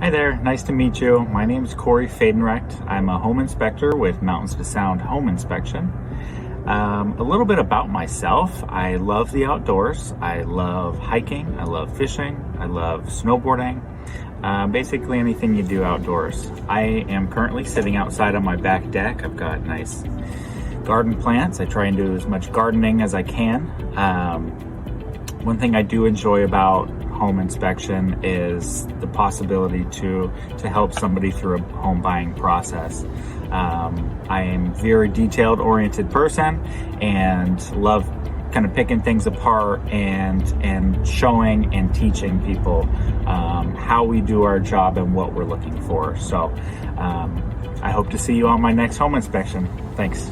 Hi there, nice to meet you. My name is Cory Fadenrecht. I'm a home inspector with Mountains to Sound Home Inspection. A little bit about myself. I love the outdoors. I love hiking. I love fishing. I love snowboarding. Basically anything you do outdoors. I am currently sitting outside on my back deck. I've got nice garden plants. I try and do as much gardening as I can. One thing I do enjoy about home inspection is the possibility to help somebody through a home buying process. I am a very detailed oriented person and love kind of picking things apart and showing and teaching people how we do our job and what we're looking for. So I hope to see you on my next home inspection. Thanks.